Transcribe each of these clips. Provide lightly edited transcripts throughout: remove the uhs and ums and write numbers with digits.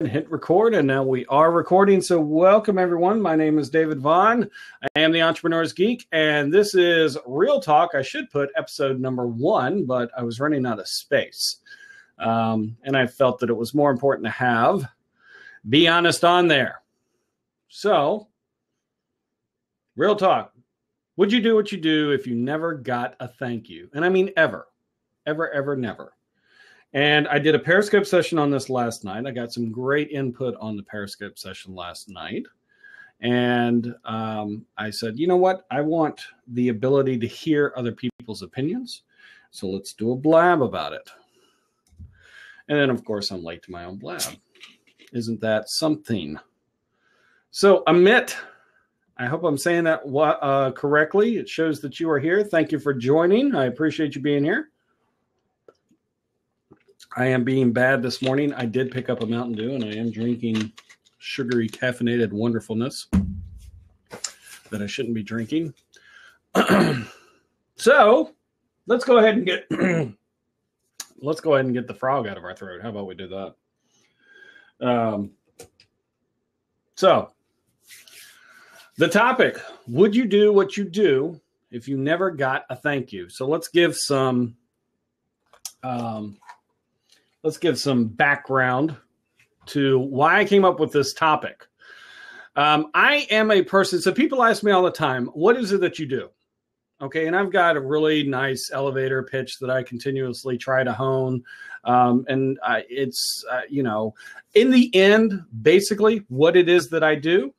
Hit record, and now we are recording. So welcome everyone. My name is David Vaughan. I am the Entrepreneur's Geek, and this is Real Talk. I should put episode number 1, but I was running out of space. And I felt that it was more important to have Be Honest on there. So, Real Talk. Would you do what you do if you never got a thank you? And I mean ever. Ever, ever, never. And I did a Periscope session on this last night. I got some great input on the Periscope session last night. And I said, you know what? I want the ability to hear other people's opinions. So let's do a blab about it. And then, of course, I'm late to my own blab. Isn't that something? So Amit, I hope I'm saying that correctly. It shows that you are here. Thank you for joining. I appreciate you being here. I am being bad this morning. I did pick up a Mountain Dew, and I am drinking sugary, caffeinated wonderfulness that I shouldn't be drinking. So let's go ahead and get the frog out of our throat. How about we do that? So the topic: would you do what you do if you never got a thank you? So let's give some. Let's give some background to why I came up with this topic. I am a person, so people ask me all the time, what is it that you do? Okay, and I've got a really nice elevator pitch that I continuously try to hone. It's in the end, basically what it is that I do,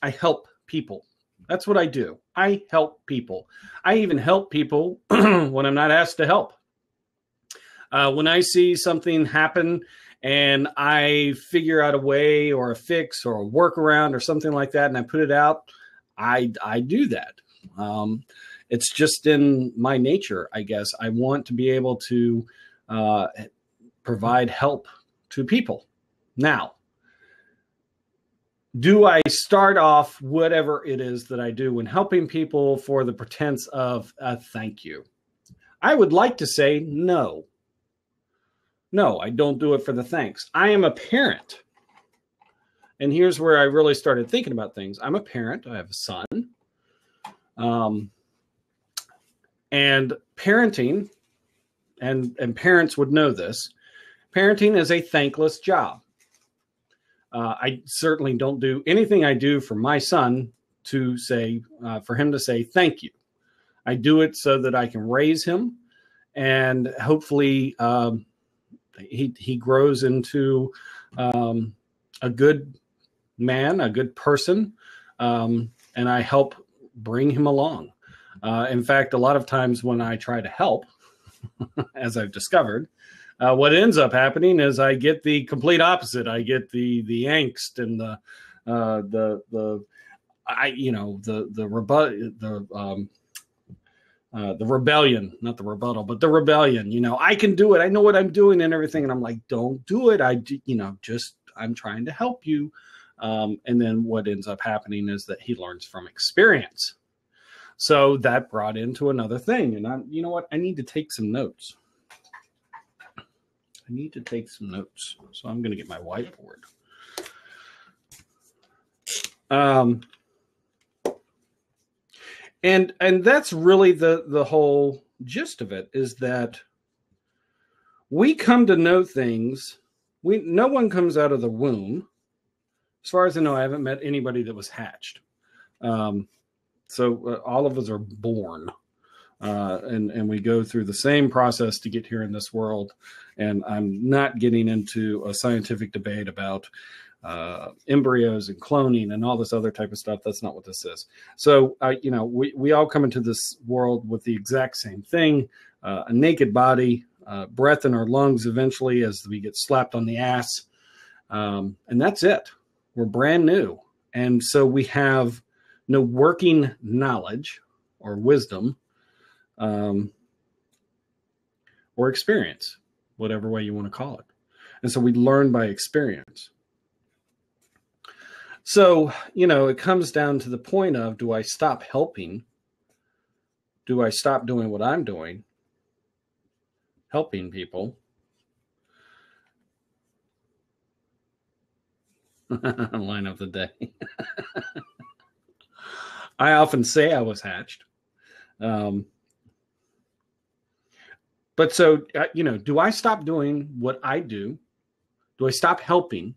I help people. That's what I do. I help people. I even help people when I'm not asked to help. When I see something happen and I figure out a way or a fix or a workaround or something like that and I put it out, I do that. It's just in my nature, I guess. I want to be able to provide help to people. Now, do I start off whatever it is that I do when helping people for the pretense of a thank you? I would like to say no. No, I don't do it for the thanks. I am a parent. And here's where I really started thinking about things. I'm a parent. I have a son. And parenting, and parents would know this, parenting is a thankless job. I certainly don't do anything I do for my son to say, for him to say thank you. I do it so that I can raise him and hopefully he grows into a good man, a good person, and I help bring him along. In fact, a lot of times when I try to help, as I've discovered, what ends up happening is I get the complete opposite. I get the angst and the rebellion, not the rebuttal, but the rebellion. I can do it. I know what I'm doing and everything. And I'm like, don't do it. I'm trying to help you. And then what ends up happening is that he learns from experience. So that brought into another thing. And you know what? I need to take some notes. So I'm going to get my whiteboard. And that's really the whole gist of it, is that we come to know things. No one comes out of the womb. As far as I know, I haven't met anybody that was hatched. So all of us are born, and we go through the same process to get here in this world. And I'm not getting into a scientific debate about embryos and cloning and all this other type of stuff. That's not what this is. So, we all come into this world with the exact same thing, a naked body, breath in our lungs eventually as we get slapped on the ass. And that's it. We're brand new. And so we have no working knowledge or wisdom or experience, whatever way you want to call it. And so we learn by experience. So, it comes down to the point of, do I stop helping? Do I stop doing what I'm doing, helping people? Line of the day. I often say I was hatched. But so, do I stop doing what I do? Do I stop helping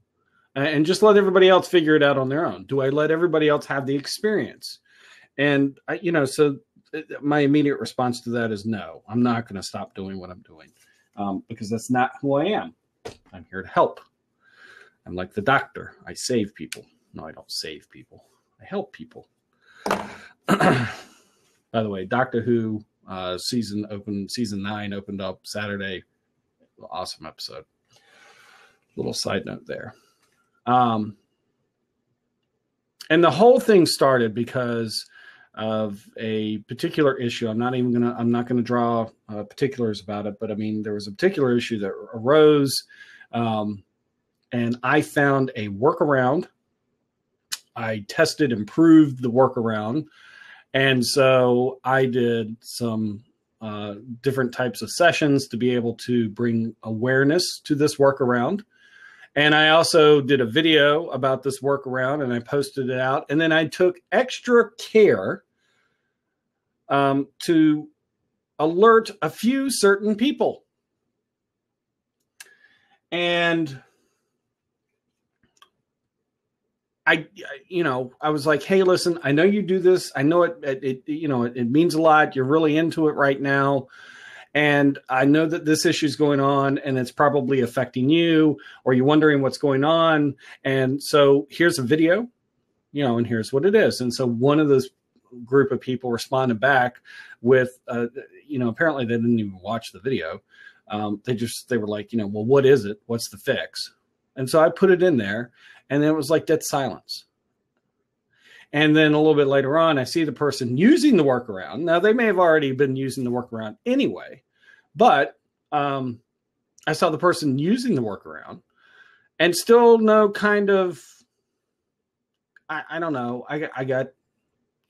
and just let everybody else figure it out on their own? Do I let everybody else have the experience? And, so my immediate response to that is no, I'm not going to stop doing what I'm doing because that's not who I am. I'm here to help. I'm like the doctor. I save people. No, I don't save people. I help people. By the way, Doctor Who season 9 opened up Saturday. Awesome episode. Little side note there. And the whole thing started because of a particular issue. I'm not going to draw particulars about it, but I mean, there was a particular issue that arose, and I found a workaround. I tested and proved the workaround. And so I did some different types of sessions to be able to bring awareness to this workaround. And I also did a video about this workaround and I posted it out. And then I took extra care to alert a few certain people. And I was like, hey, listen, I know you do this. I know it means a lot. You're really into it right now. And I know that this issue is going on and it's probably affecting you, or you're wondering what's going on. And so here's a video, and here's what it is. And so one of those group of people responded back with, apparently they didn't even watch the video. They were like, well, what is it? What's the fix? And so I put it in there. And then it was like dead silence. And then a little bit later on, I see the person using the workaround. Now, they may have already been using the workaround anyway, but I saw the person using the workaround and still no kind of, I don't know. I got,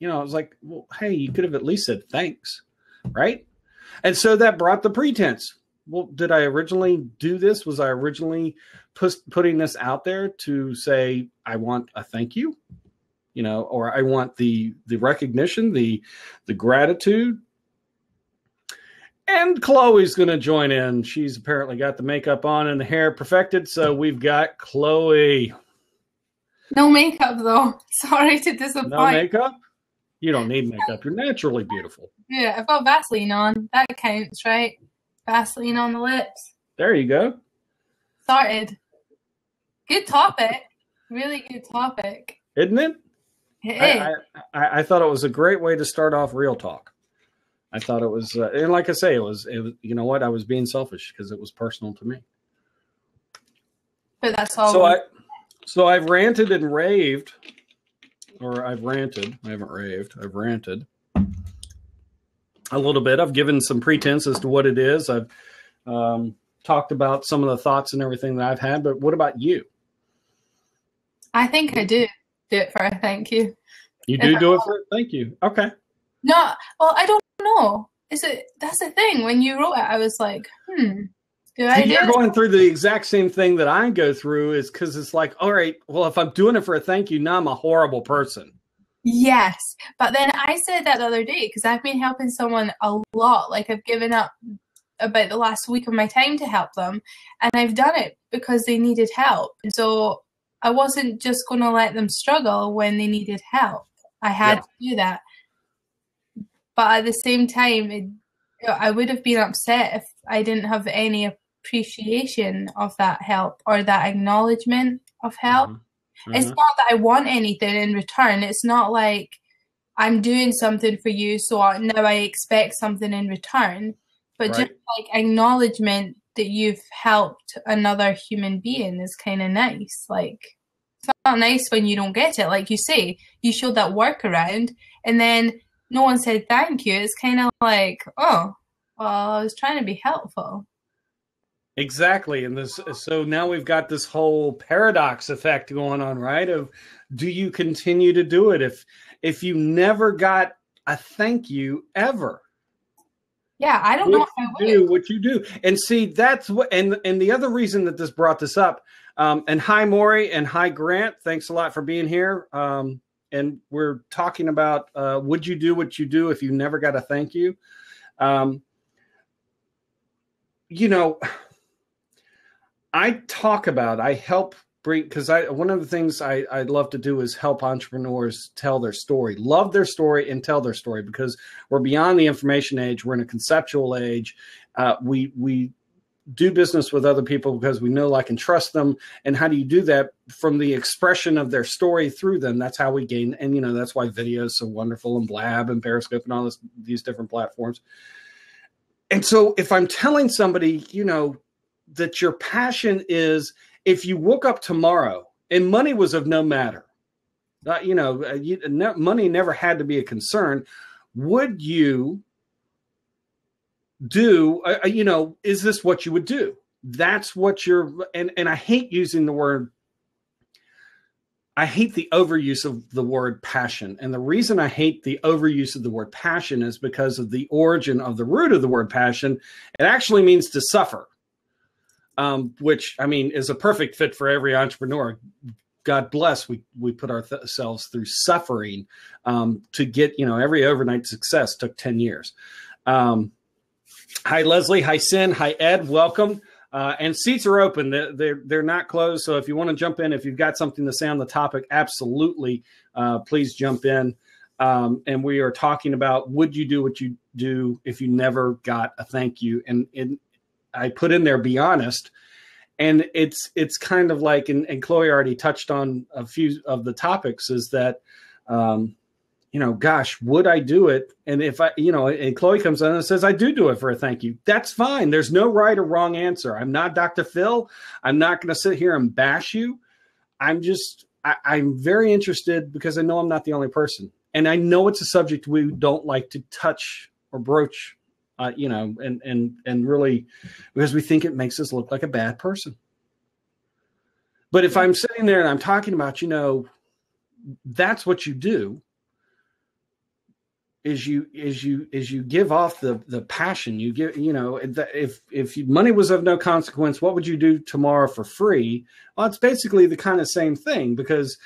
I was like, well, hey, you could have at least said thanks, right? And so that brought the pretense. Well, did I originally do this? Was I originally putting this out there to say, I want a thank you, or I want the recognition, the gratitude. And Chloe's going to join in. She's apparently got the makeup on and the hair perfected. So we've got Chloe. No makeup, though. Sorry to disappoint. No makeup? You don't need makeup. You're naturally beautiful. Yeah, I've got Vaseline on. That counts, right? Vaseline on the lips. There you go. Started. Good topic. Really good topic. Isn't it? It is. I thought it was a great way to start off Real Talk. I thought it was, and like I say, it was, you know what? I was being selfish because it was personal to me. But that's all. So I've ranted and raved, or I've ranted. I haven't raved. I've ranted a little bit. I've given some pretense as to what it is. I've talked about some of the thoughts and everything that I've had. But what about you? I think I do it for a thank you. You do it for a thank you. Okay. No, well, I don't know. That's the thing. When you wrote it, I was like, You're going through the exact same thing that I go through, is because it's like, all right, well, if I'm doing it for a thank you, now I'm a horrible person. Yes. But then I said that the other day because I've been helping someone a lot. Like I've given up about the last week of my time to help them. And I've done it because they needed help. And so I wasn't just going to let them struggle when they needed help. I had to do that. But at the same time, I would have been upset if I didn't have any appreciation of that help or that acknowledgement of help. Mm-hmm. It's not that I want anything in return. It's not like I'm doing something for you, so now I expect something in return. But just like acknowledgement that you've helped another human being is kind of nice. Like, it's not nice when you don't get it. Like you say, you showed that workaround and then no one said thank you. It's kind of like, oh, well, I was trying to be helpful. Exactly. And so now we've got this whole paradox effect going on, right? Of, do you continue to do it if you never got a thank you ever? Yeah, I don't know if I would. Do what you do. And see, that's what, and the other reason that this brought this up, And hi, Maury, and hi, Grant. Thanks a lot for being here. And we're talking about would you do what you do if you never got a thank you? I help bring, because one of the things I love to do is help entrepreneurs tell their story, love their story, and tell their story, because we're beyond the information age. We're in a conceptual age. We do business with other people because we know, like, and trust them. And how do you do that? From the expression of their story through them. That's how we gain. And, that's why video is so wonderful, and Blab and Periscope and all these different platforms. And so if I'm telling somebody, that your passion is, if you woke up tomorrow and money was of no matter, money never had to be a concern, would you do, is this what you would do? That's what and I hate using the word, I hate the overuse of the word passion. And the reason I hate the overuse of the word passion is because of the origin of the root of the word passion. It actually means to suffer, which, is a perfect fit for every entrepreneur. God bless, we put ourselves through suffering to get, every overnight success took 10 years. Hi, Leslie. Hi, Sin. Hi, Ed. Welcome. And seats are open. They're not closed. So if you want to jump in, if you've got something to say on the topic, absolutely, please jump in. And we are talking about, would you do what you do if you never got a thank you? And I put in there, be honest. And it's kind of like, and Chloe already touched on a few of the topics, is that, gosh, would I do it? And if and Chloe comes in and says, I do it for a thank you. That's fine. There's no right or wrong answer. I'm not Dr. Phil. I'm not going to sit here and bash you. I'm very interested, because I know I'm not the only person. And I know it's a subject we don't like to touch or broach, and really, because we think it makes us look like a bad person. But if I'm sitting there and I'm talking about, that's what you do, is you give off the passion. You give, if money was of no consequence, what would you do tomorrow for free? Well, it's basically the kind of same thing, because,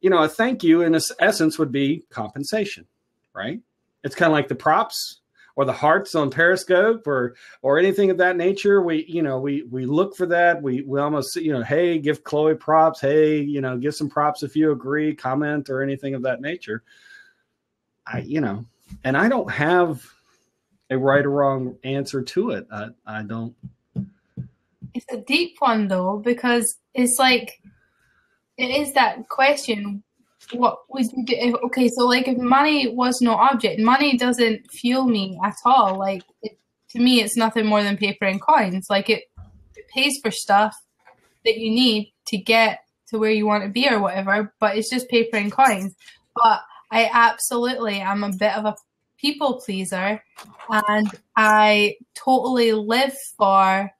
a thank you in essence would be compensation, right? It's kind of like the props or the hearts on Periscope or anything of that nature. We look for that. We almost, hey, give Chloe props. Hey, give some props if you agree, comment, or anything of that nature. And I don't have a right or wrong answer to it. I don't. It's a deep one, though, because it's like, it is that question, what would you do? Okay, so like, if money was no object, money doesn't fuel me at all. Like, to me, it's nothing more than paper and coins. Like, it pays for stuff that you need to get to where you want to be or whatever, but it's just paper and coins. But I absolutely am a bit of a people pleaser, and I totally live for,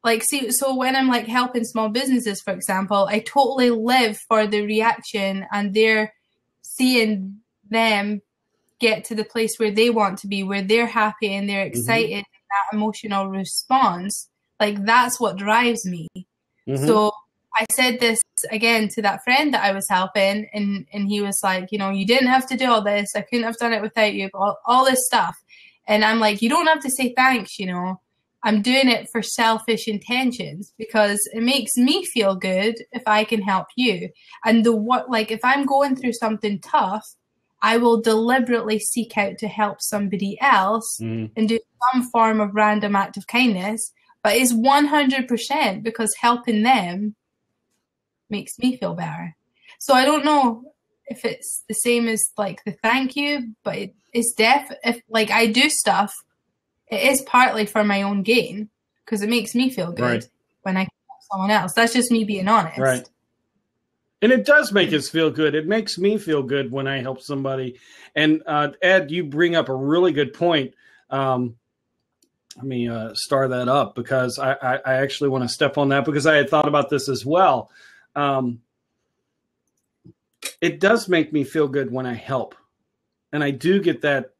like, so when I'm like helping small businesses, for example, I totally live for the reaction, and they're seeing them get to the place where they want to be, where they're happy and they're excited, and that emotional response, like, that's what drives me. So I said this again to that friend that I was helping, and he was like, you didn't have to do all this. I couldn't have done it without you, all this stuff. And I'm like, you don't have to say thanks, I'm doing it for selfish intentions, because it makes me feel good if I can help you. And if I'm going through something tough, I will deliberately seek out to help somebody else and do some form of random act of kindness. But it's 100% because helping them makes me feel better. So I don't know if it's the same as like the thank you, but it's if like I do stuff, it is partly for my own gain, because it makes me feel good when I can help someone else. That's just me being honest. Right. And it does make us feel good. It makes me feel good when I help somebody. And Ed, you bring up a really good point. Let me star that up, because I actually want to step on that, because I had thought about this as well. It does make me feel good when I help, and I do get that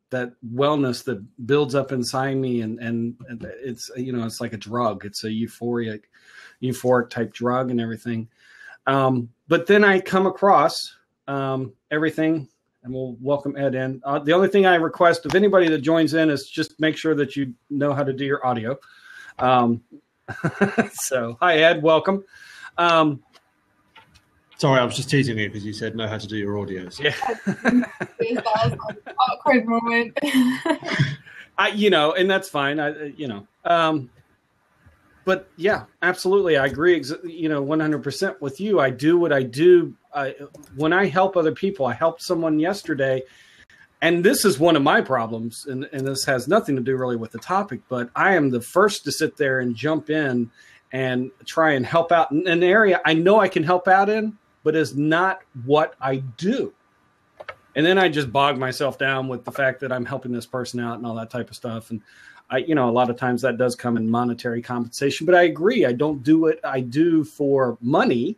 wellness that builds up inside me, and it's it's like a drug. It's a euphoric euphoric type drug and everything. But then I come across everything, and we'll welcome Ed in. The only thing I request of anybody that joins in is just make sure that you know how to do your audio. So, hi, Ed. Welcome. Sorry, I was just teasing you because you said know how to do your audios. Yeah. Awkward moment. And that's fine. But yeah, absolutely. I agree, 100% with you. I do what I do. When I help other people, I helped someone yesterday, and this is one of my problems, and this has nothing to do really with the topic, but I am the first to sit there and jump in and try and help out in an area I know I can help out in, but is not what I do. And then I just bog myself down with the fact that I'm helping this person out and all that type of stuff. And a lot of times that does come in monetary compensation, but I agree. I don't do what I do for money.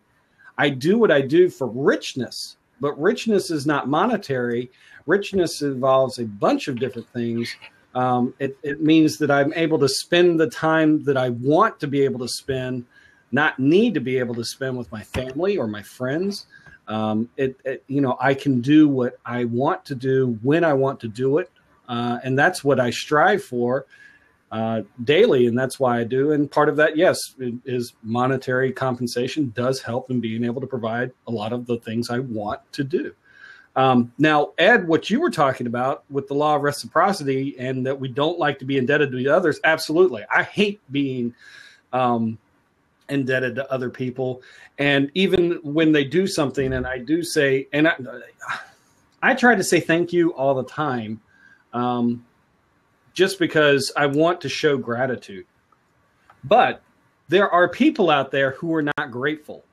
I do what I do for richness, but richness is not monetary. Richness involves a bunch of different things. It means that I'm able to spend the time that I want to be able to spend, not need to be able to spend with my family or my friends. I can do what I want to do when I want to do it. And that's what I strive for daily, and that's why I do. And part of that, yes, is monetary compensation does help in being able to provide a lot of the things I want to do. Now, Ed, what you were talking about with the law of reciprocity and that we don't like to be indebted to the others, absolutely. I hate being indebted to other people. And even when they do something, and I do say, and I try to say thank you all the time, just because I want to show gratitude. But there are people out there who are not grateful.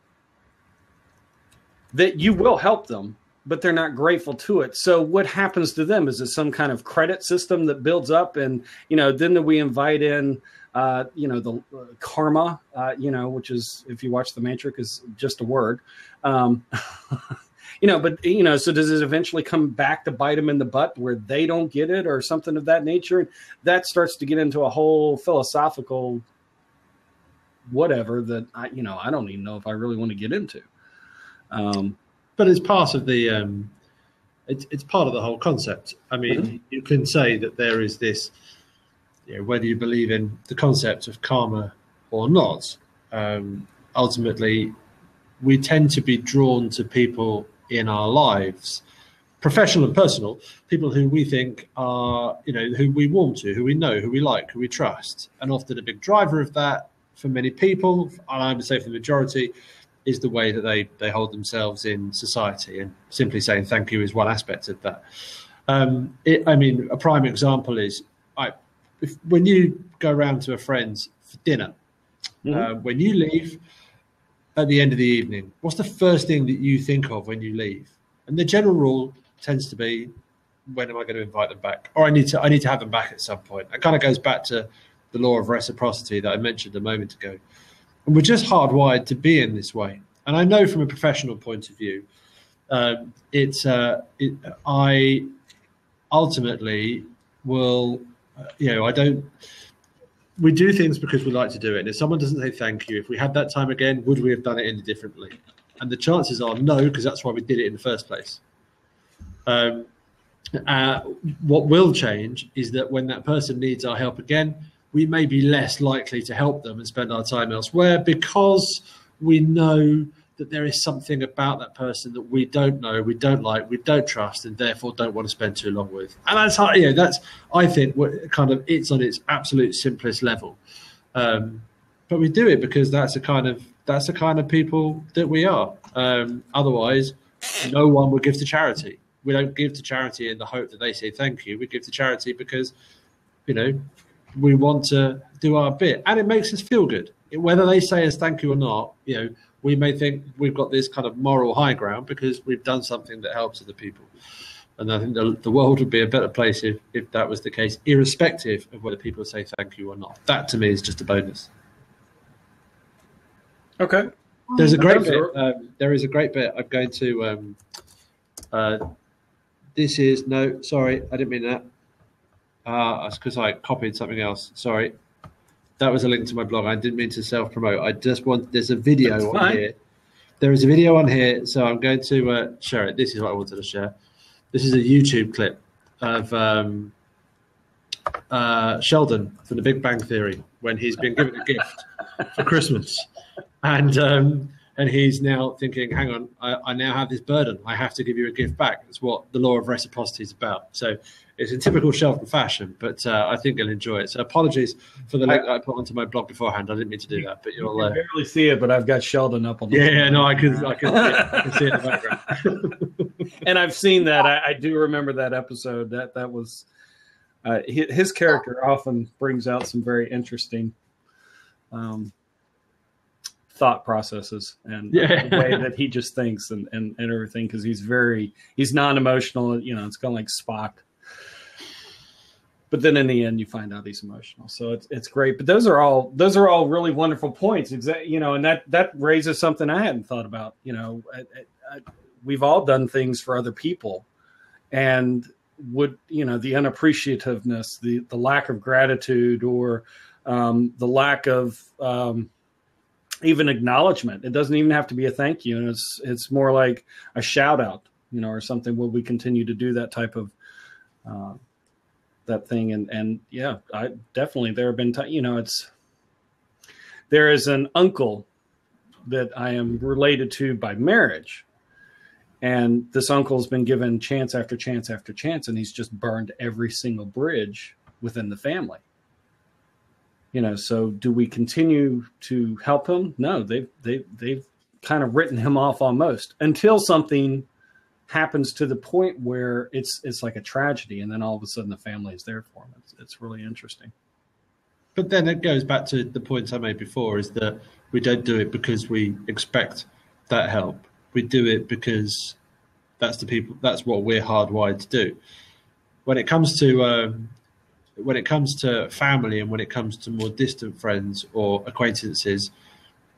That you will help them, but they're not grateful to it. So what happens to them? Is it some kind of credit system that builds up? And, then we invite in, the karma, which is, if you watch The Matrix, is just a word. So does it eventually come back to bite them in the butt where they don't get it or something of that nature? And that starts to get into a whole philosophical whatever that I don't even know if I really want to get into. But it's part of the it's part of the whole concept. I mean, you can say that there is this, whether you believe in the concept of karma or not, ultimately we tend to be drawn to people in our lives, professional and personal, people who we think are, who we warm to, who we know, who we like, who we trust. And often a big driver of that for many people, and I would say for the majority, is the way that they hold themselves in society. And simply saying thank you is one aspect of that. A prime example is when you go around to a friend's for dinner, when you leave at the end of the evening, what's the first thing that you think of when you leave? And the general rule tends to be, when am I going to invite them back? Or I need to have them back at some point. It kind of goes back to the law of reciprocity that I mentioned a moment ago. And we're just hardwired to be in this way. And I know from a professional point of view, I ultimately will, we do things because we like to do it. And if someone doesn't say thank you, if we had that time again, would we have done it any differently? And the chances are no, because that's why we did it in the first place. What will change is that when that person needs our help again, we may be less likely to help them and spend our time elsewhere because we know that there is something about that person that we don't know, we don't like, we don't trust, and therefore don't want to spend too long with. And that's how, that's, I think, what kind of, it's on its absolute simplest level. But we do it because that's the kind of people that we are. Otherwise, no one would give to charity. We don't give to charity in the hope that they say thank you. We give to charity because, we want to do our bit, and it makes us feel good. Whether they say us thank you or not, we may think we've got this kind of moral high ground because we've done something that helps other people. And I think the world would be a better place if that was the case, irrespective of whether people say thank you or not. That to me is just a bonus. Okay. There's a great bit. There is a great bit. I'm going to. This is sorry, I didn't mean that. It's because I copied something else. Sorry. That was a link to my blog. I didn't mean to self-promote. I just want, there's a video That's on fine. here. There is a video on here, so I'm going to share it. This is what I wanted to share. This is a YouTube clip of Sheldon from The Big Bang Theory when he's been given a gift for Christmas. And he's now thinking, hang on, I now have this burden. I have to give you a gift back. It's what the law of reciprocity is about. So it's in typical Sheldon fashion, but I think you'll enjoy it. So apologies for the link that I put onto my blog beforehand. I didn't mean to do that, but you'll... I barely see it, but I've got Sheldon up on the Yeah, no, I can see it in the background. And I've seen that. I do remember that episode. That was... his character often brings out some very interesting thought processes and the way that he just thinks and everything, because he's non-emotional. You know, it's kind of like Spock. But then in the end, you find out he's emotional. So it's great. But those are all really wonderful points. You know, and that raises something I hadn't thought about. You know, we've all done things for other people, and would, you know, the unappreciativeness, the lack of gratitude, or the lack of even acknowledgement. It doesn't even have to be a thank you, and it's more like a shout out, you know, or something. Will we continue to do that type of that thing? And yeah, I definitely, there have been you know, there is an uncle that I am related to by marriage. And this uncle has been given chance after chance after chance, and he's just burned every single bridge within the family. You know, so do we continue to help him? No, they've kind of written him off almost, until something happens to the point where it's like a tragedy, and then all of a sudden the family is there for him. It's really interesting. But then it goes back to the point I made before, is that we don't do it because we expect that help. We do it because that's what we're hardwired to do. When it comes to family, and when it comes to more distant friends or acquaintances,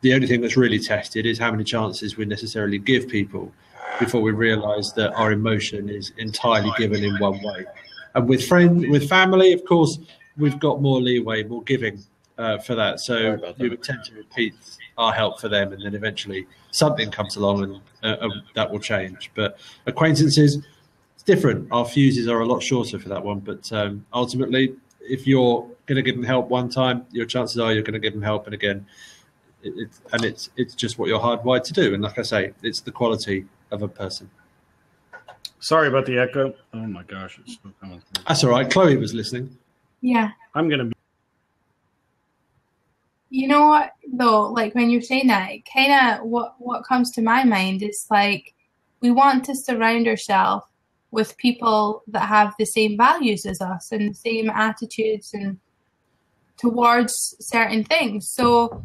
the only thing that's really tested is how many chances we necessarily give people before we realise that our emotion is entirely given in one way. And with family, of course, we've got more leeway, more giving for that. So we would tend to repeat our help for them, and then eventually something comes along and that will change. But acquaintances, it's different. Our fuses are a lot shorter for that one. But ultimately, if you're going to give them help one time, your chances are you're going to give them help, and again, it's just what you're hardwired to do. And like I say, it's the quality of a person. Sorry about the echo. Oh my gosh, it's still coming through. That's all right. Chloe was listening. Yeah. I'm gonna be. You know what though? Like when you're saying that, kind of what comes to my mind is like we want to surround ourselves with people that have the same values as us and the same attitudes and towards certain things. So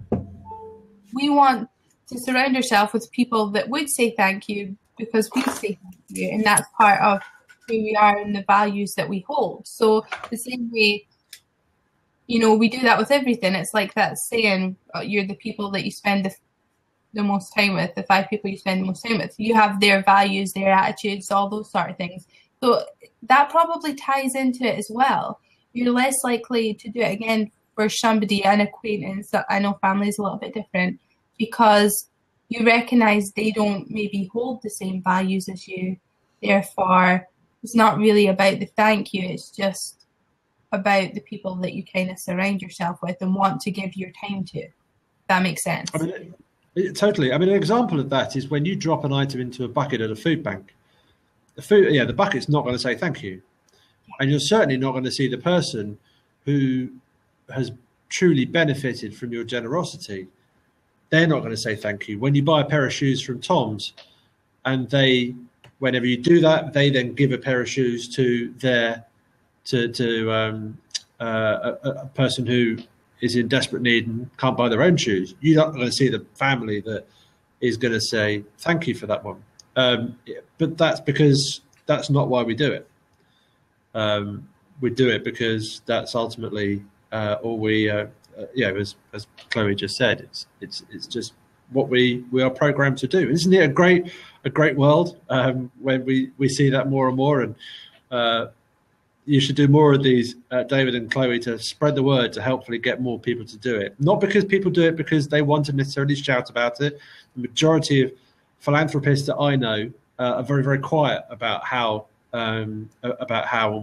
we want to surround ourselves with people that would say thank you because we say thank you, and that's part of who we are and the values that we hold. So the same way, you know, we do that with everything. It's like that saying, you're the people that you spend the most time with, the 5 people you spend the most time with. You have their values, their attitudes, all those sort of things. So that probably ties into it as well. You're less likely to do it again for somebody, an acquaintance. I know family is a little bit different, because you recognize they don't maybe hold the same values as you. Therefore, it's not really about the thank you. It's just about the people that you kind of surround yourself with and want to give your time to. That makes sense. I mean, totally. I mean, an example of that is when you drop an item into a bucket at a food bank. The bucket's not going to say thank you. And you're certainly not going to see the person who has truly benefited from your generosity. They're not going to say thank you. When you buy a pair of shoes from Tom's, and whenever you do that, they then give a pair of shoes to a person who is in desperate need and can't buy their own shoes. You're not going to see the family that is going to say thank you for that one. But that's because that's not why we do it. We do it because that's ultimately all we, as Chloe just said, it's just what we are programmed to do. Isn't it a great world when we see that more and more? And you should do more of these, David and Chloe, to spread the word to hopefully get more people to do it. Not because people do it because they want to necessarily shout about it. The majority of philanthropists that I know are very, very quiet about how and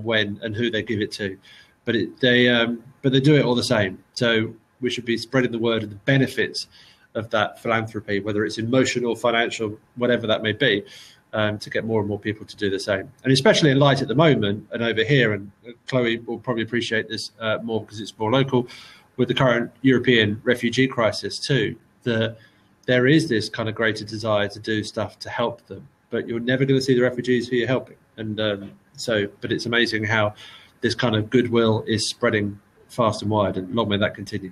when and who they give it to, but they do it all the same. So we should be spreading the word of the benefits of that philanthropy, whether it's emotional, financial, whatever that may be. To get more and more people to do the same. And especially in light at the moment and over here, and Chloe will probably appreciate this more because it's more local, with the current European refugee crisis too, that there is this kind of greater desire to do stuff to help them, but you're never going to see the refugees who you're helping. And but it's amazing how this kind of goodwill is spreading fast and wide, and long may that continue.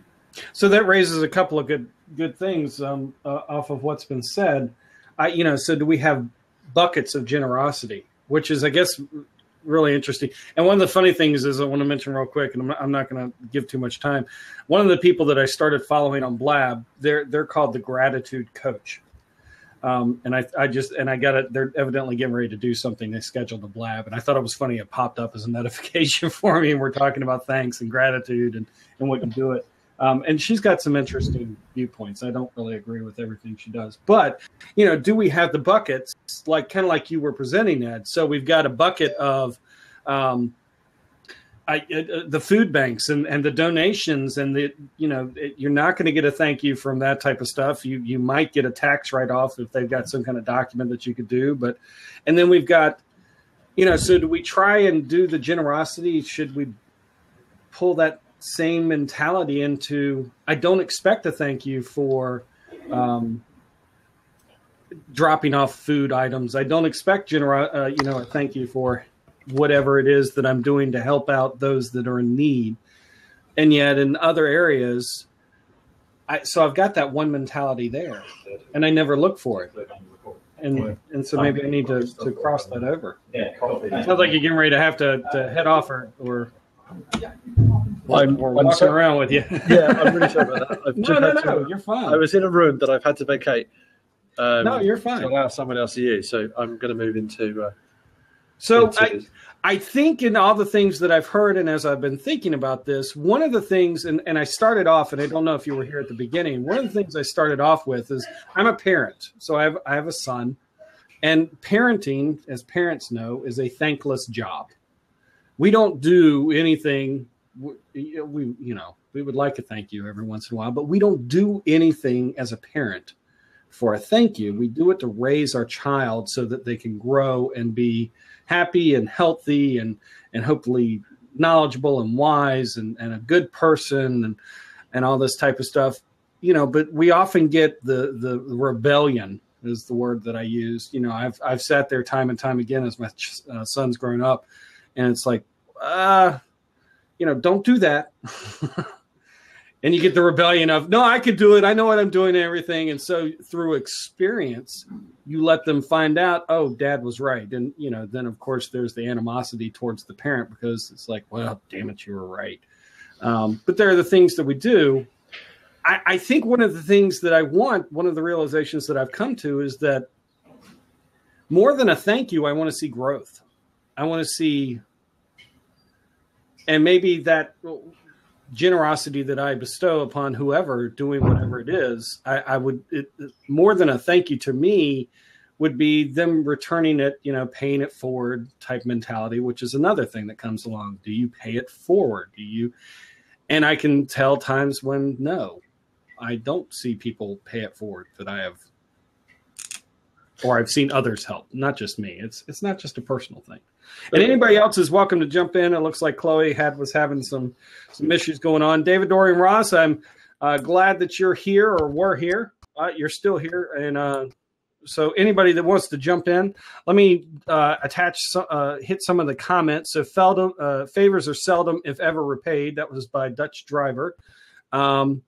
So that raises a couple of good things off of what's been said. So do we have buckets of generosity, which is, I guess, really interesting. And one of the funny things is I want to mention real quick, and I'm not going to give too much time. One of the people that I started following on Blab, they're called the Gratitude Coach. And I got it. They're evidently getting ready to do something. They scheduled a Blab, and I thought it was funny. It popped up as a notification for me, and we're talking about thanks and gratitude and what you do it. And she's got some interesting viewpoints. I don't really agree with everything she does, but do we have the buckets kind of like you were presenting, Ed? So we've got a bucket of the food banks and the donations, and you're not going to get a thank you from that type of stuff. You might get a tax write-off if they've got some kind of document that you could do, and then we've got, so do we try and do the generosity? Should we pull that same mentality into, I don't expect a thank you for dropping off food items. I don't expect a thank you for whatever it is that I'm doing to help out those that are in need. And yet in other areas, so I've got that one mentality there, and I never look for it. And so maybe I need to cross that over. It sounds like you're getting ready to have to head off or I'm walking around with you. Yeah, I'm really sorry about that. No, you're fine. I was in a room that I've had to vacate. No, you're fine. To allow someone else to use, so I'm going to move into. I think in all the things that I've heard, and as I've been thinking about this, one of the things, and I started off, and I don't know if you were here at the beginning, one of the things I started off with is I'm a parent, so I have a son, and parenting, as parents know, is a thankless job. We don't do anything. We would like a thank you every once in a while, but we don't do anything as a parent for a thank you. We do it to raise our child so that they can grow and be happy and healthy and hopefully knowledgeable and wise and a good person and all this type of stuff, but we often get the rebellion is the word that I use. I've sat there time and time again as my son's grown up, and it's like, don't do that. And you get the rebellion of, no, I could do it. I know what I'm doing and everything. And so through experience, you let them find out, oh, dad was right. And, then of course there's the animosity towards the parent because it's like, well, damn it, you were right. But there are the things that we do. I think one of the things that one of the realizations that I've come to is that more than a thank you, I want to see growth. I want to see, and maybe that generosity that I bestow upon whoever doing whatever it is, more than a thank you to me would be them returning it, paying it forward type mentality, which is another thing that comes along. Do you pay it forward? And I can tell times when, no, I don't see people pay it forward that I have, or I've seen others help, not just me. It's not just a personal thing. And anybody else is welcome to jump in. It looks like Chloe was having some issues going on. David, Dorian, Ross, I'm glad that you're here or were here. You're still here. And so anybody that wants to jump in, let me hit some of the comments. So favors are seldom, if ever, repaid. That was by Dutch Driver. And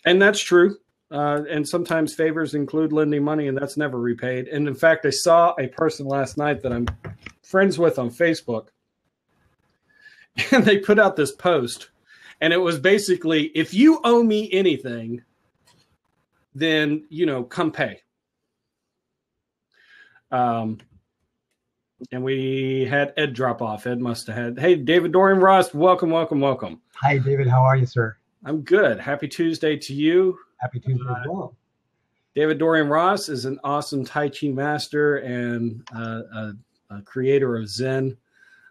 that's true. And sometimes favors include lending money, and that's never repaid. And in fact, I saw a person last night that I'm friends with on Facebook, and they put out this post, and it was basically, if you owe me anything, then, come pay. And we had Ed drop off. Ed must have had. Hey, David Dorian Ross, welcome, welcome, welcome. Hi, David. How are you, sir? I'm good. Happy Tuesday to you. Happy Tuesday as well. David Dorian Ross is an awesome Tai Chi master and a creator of Zen,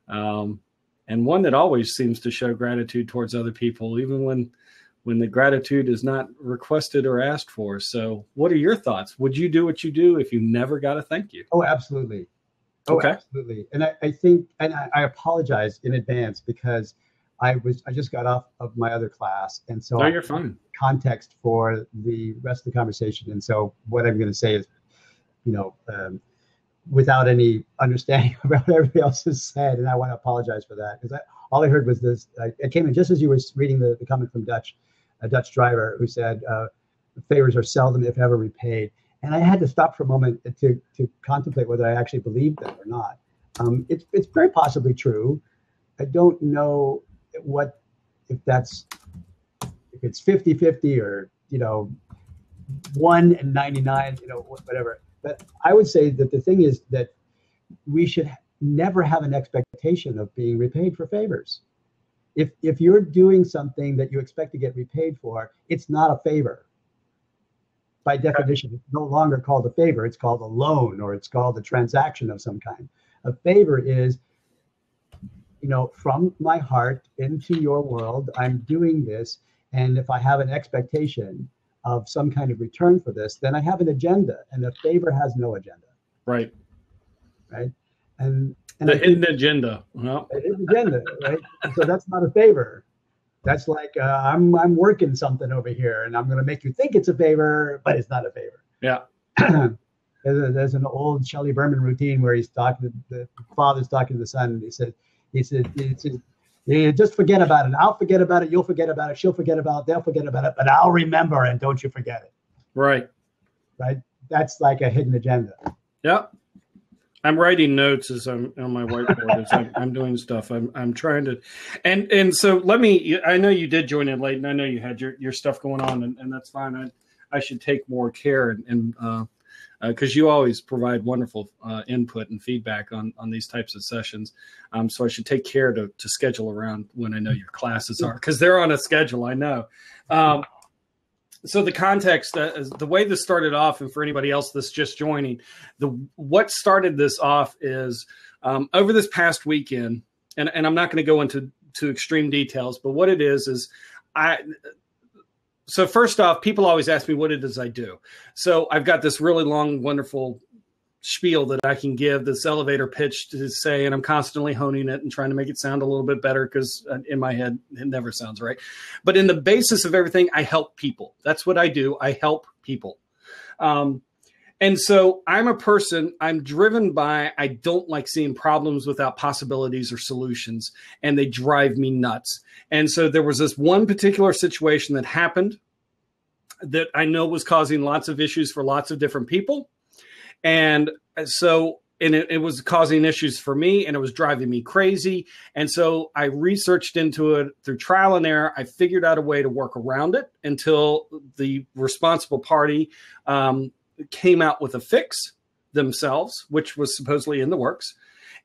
and one that always seems to show gratitude towards other people, even when the gratitude is not requested or asked for. So what are your thoughts? Would you do what you do if you never got a thank you? Oh, absolutely. Oh, okay. Absolutely. And I think, and I apologize in advance because I just got off of my other class. And so no, you're fine. Context for the rest of the conversation. And so what I'm going to say is, without any understanding about what everybody else has said. And I want to apologize for that because all I heard was this. I came in just as you were reading the comment from a Dutch driver who said, favors are seldom, if ever, repaid. And I had to stop for a moment to contemplate whether I actually believed that or not. It's very possibly true. I don't know if it's 50-50 or 1 and 99, whatever. But I would say that the thing is that we should never have an expectation of being repaid for favors. If you're doing something that you expect to get repaid for, it's not a favor. By definition, it's no longer called a favor. It's called a loan, or it's called a transaction of some kind. A favor is, from my heart into your world, I'm doing this. And if I have an expectation of some kind of return for this, then I have an agenda, and a favor has no agenda. Right. Right. And the hidden agenda. Well. The hidden agenda, right? So that's not a favor. That's like I'm working something over here, and I'm going to make you think it's a favor, but it's not a favor. Yeah. There's an old Shelley Berman routine where he's talking. The father's talking to the son, and he said, "Yeah, just forget about it. I'll forget about it. You'll forget about it. She'll forget about it. They'll forget about it. But I'll remember, and don't you forget it." Right. Right. That's like a hidden agenda. Yeah. I'm writing notes as I'm on my whiteboard as I'm doing stuff. I'm trying to, and so I know you did join in late, and I know you had your stuff going on, and that's fine. I should take more care and because you always provide wonderful input and feedback on these types of sessions. So I should take care to schedule around when I know your classes are, because they're on a schedule. I know. So the context, the way this started off, and for anybody else that's just joining, what started this off is over this past weekend, and I'm not going to go into extreme details, but what it is so first off, people always ask me what it is I do. So I've got this really long, wonderful spiel that I can give, this elevator pitch to say, and I'm constantly honing it and trying to make it sound a little bit better because in my head, it never sounds right. But in the basis of everything, I help people. That's what I do. I help people. And so I'm a person, I'm driven by, I don't like seeing problems without possibilities or solutions, and they drive me nuts. And so there was this one particular situation that happened that I know was causing lots of issues for lots of different people. And so it was causing issues for me, and it was driving me crazy. And so I researched into it through trial and error. I figured out a way to work around it until the responsible party came out with a fix themselves, which was supposedly in the works.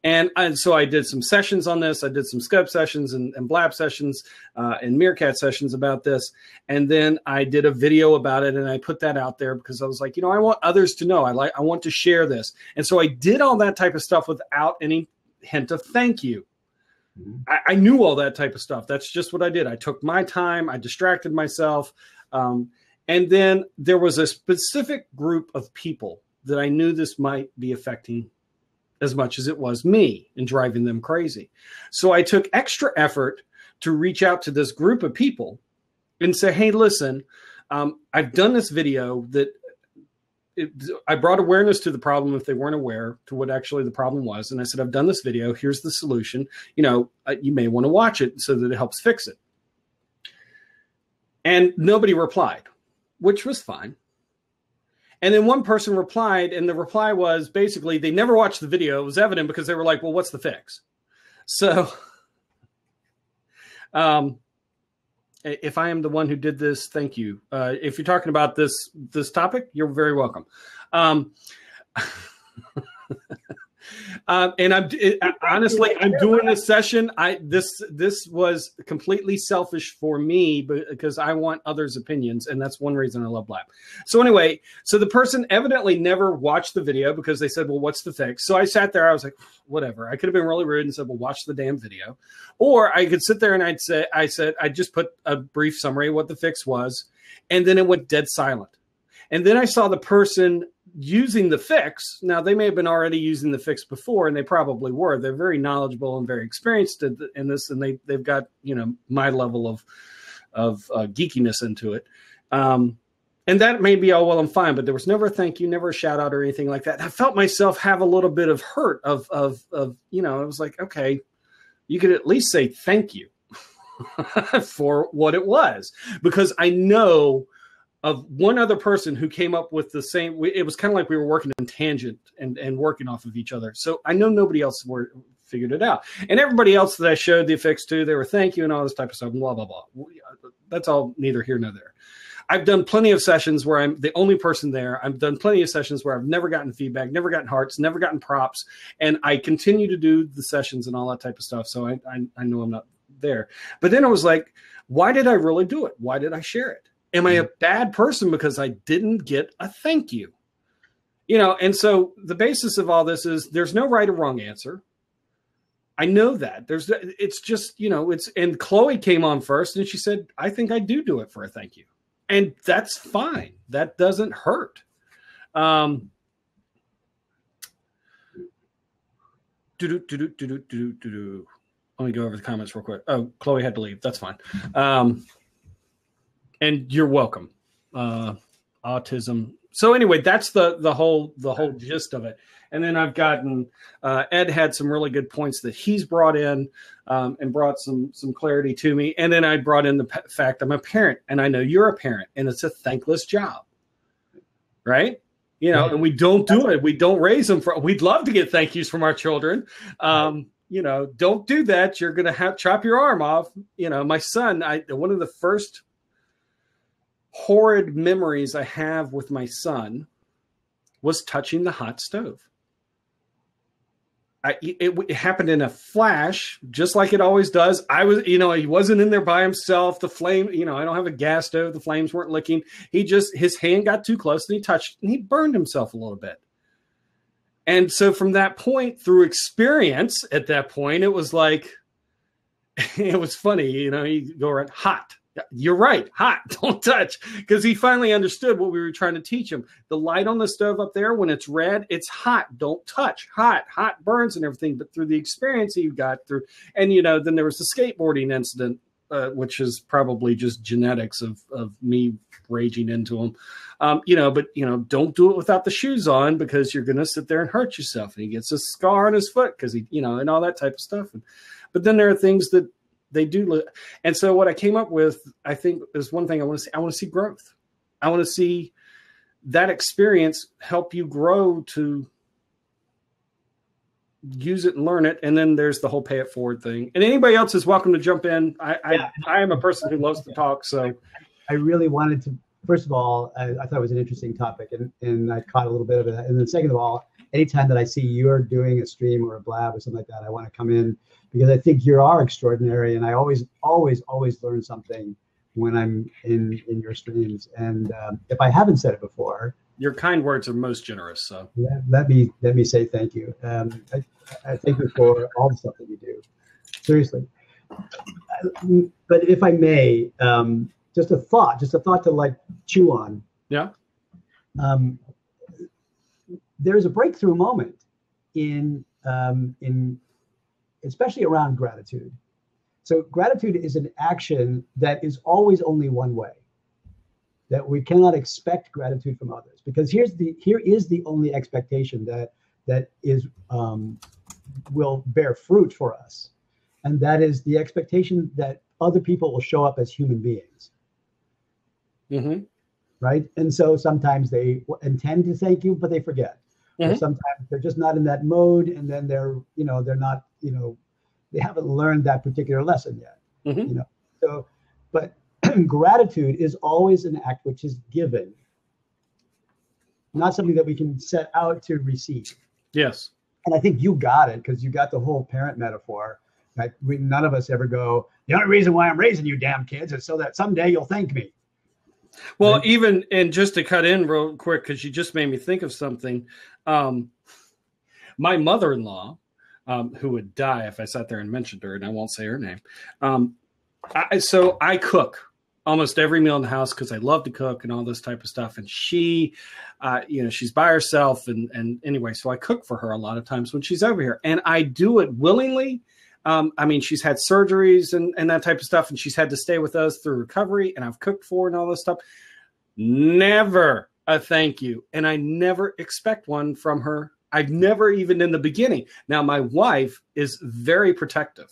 And so I did some sessions on this. I did some Skype sessions and Blab sessions and Meerkat sessions about this. And then I did a video about it, and I put that out there because I was like, I want others to know. I want to share this. And so I did all that type of stuff without any hint of thank you. I knew all that type of stuff. That's just what I did. I took my time. I distracted myself. And then there was a specific group of people that I knew this might be affecting as much as it was me and driving them crazy. So I took extra effort to reach out to this group of people and say, hey, listen, I've done this video that I brought awareness to the problem if they weren't aware to what actually the problem was. And I said, I've done this video. Here's the solution. You may want to watch it so that it helps fix it. And nobody replied, which was fine. And then one person replied, and the reply was basically they never watched the video. It was evident because they were like, well, what's the fix? So if I am the one who did this, thank you. If you're talking about this topic, you're very welcome. And honestly, I'm doing this session. This was completely selfish for me because I want others' opinions, and that's one reason I love Blab. So anyway, so the person evidently never watched the video because they said, "Well, what's the fix?" So I sat there. I was like, "Whatever." I could have been really rude and said, "Well, watch the damn video," or I could sit there and I'd just put a brief summary of what the fix was, and then it went dead silent. And then I saw the person using the fix. Now, they may have been already using the fix before, and they probably were. They're very knowledgeable and very experienced in this, and they've got, my level of geekiness into it. And that may be all well and fine, but there was never a thank you, never a shout out or anything like that. I felt myself have a little bit of hurt of I was like, okay, you could at least say thank you for what it was, because I know of one other person who came up with the same. It was kind of like we were working in tangent and working off of each other. So I know nobody else figured it out. And everybody else that I showed the fix to, they were thank you and all this type of stuff, blah, blah, blah. That's all neither here nor there. I've done plenty of sessions where I'm the only person there. I've done plenty of sessions where I've never gotten feedback, never gotten hearts, never gotten props. And I continue to do the sessions and all that type of stuff. So I know I'm not there. But then I was like, why did I really do it? Why did I share it? Am I a bad person because I didn't get a thank you? And so the basis of all this is there's no right or wrong answer. I know that. It's just, and Chloe came on first and she said, I think I do it for a thank you. And that's fine. That doesn't hurt. Let me go over the comments real quick. Oh, Chloe had to leave. That's fine. And you're welcome. Autism. So anyway, that's the whole gist of it. And then I've gotten Ed had some really good points that he's brought in and brought some clarity to me. And then I brought in the fact I'm a parent, and I know you're a parent, and it's a thankless job, right? And we don't do it. We don't raise them we'd love to get thank yous from our children. Don't do that. You're going to chop your arm off. My son, one of the first horrid memories I have with my son was touching the hot stove. It happened in a flash, just like it always does. He wasn't in there by himself. The flame, I don't have a gas stove. The flames weren't licking. His hand got too close and he burned himself a little bit. And so from that point, through experience at that point, it was like, it was funny, you go around hot. You're right. Hot. Don't touch. Because he finally understood what we were trying to teach him. The light on the stove up there, when it's red, it's hot. Don't touch. Hot burns and everything. But through the experience he got through, and then there was the skateboarding incident, which is probably just genetics of me raging into him. Don't do it without the shoes on, because you're going to sit there and hurt yourself. And he gets a scar on his foot because and all that type of stuff. But then there are things that they do. And so what I came up with, I think, is one thing I want to see. I want to see growth. I want to see that experience help you grow to use it and learn it. And then there's the whole pay it forward thing. And anybody else is welcome to jump in. I am a person who loves to talk. So I really wanted to, first of all, I thought it was an interesting topic, and I caught a little bit of it. And then second of all, anytime that I see you're doing a stream or a blab or something like that, I want to come in, because I think you are extraordinary, and I always learn something when I'm in your streams. And if I haven't said it before, your kind words are most generous. So let me say thank you. I thank you for all the stuff that you do. Seriously. But if I may, just a thought to chew on. Yeah. There's a breakthrough moment in especially around gratitude. So gratitude is an action that is always only one way. That we cannot expect gratitude from others, because here is the only expectation that is will bear fruit for us, and that is the expectation that other people will show up as human beings. Mm-hmm. Right? And so sometimes they intend to thank you, but they forget. Mm-hmm. Or sometimes they're just not in that mode, and then they're not, they haven't learned that particular lesson yet. Mm-hmm. So, but gratitude is always an act which is given, not something that we can set out to receive. Yes. And I think you got it because you got the whole parent metaphor. Like none of us ever go, the only reason why I'm raising you damn kids is so that someday you'll thank me. Well, Right? even, and just to cut in real quick, because you just made me think of something. My mother-in-law, who would die if I sat there and mentioned her, and I won't say her name. So I cook almost every meal in the house because I love to cook and all this type of stuff. And she, she's by herself. And anyway, so I cook for her a lot of times when she's over here. And I do it willingly. I mean, she's had surgeries and that type of stuff, and she's had to stay with us through recovery, and I've cooked for her and all this stuff. Never a thank you. And I never expect one from her. I've never even in the beginning. Now, my wife is very protective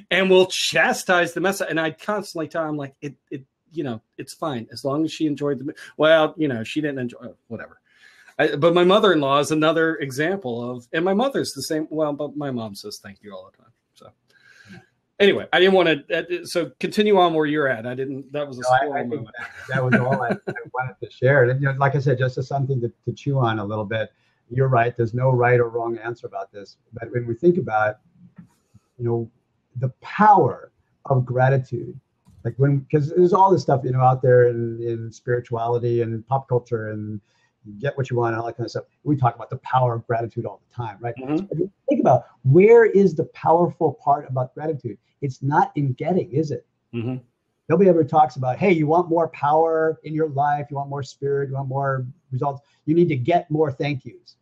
and will chastise the mess. And I constantly tell her, I'm like, it's fine. As long as she enjoyed she didn't enjoy whatever. But my mother-in-law is another example of, and my mother's the same. Well, but my mom says thank you all the time. So anyway, I didn't want to. So continue on where you're at. That was a squirrel moment. That was all I wanted to share. And like I said, just as something to chew on a little bit. You're right. There's no right or wrong answer about this. But when we think about, the power of gratitude, because there's all this stuff, out there in spirituality and pop culture and you get what you want and all that kind of stuff. We talk about the power of gratitude all the time, right? Mm-hmm. So think about where is the powerful part about gratitude? It's not in getting, is it? Mm-hmm. Nobody ever talks about, hey, you want more power in your life, you want more spirit, you want more results, you need to get more thank yous.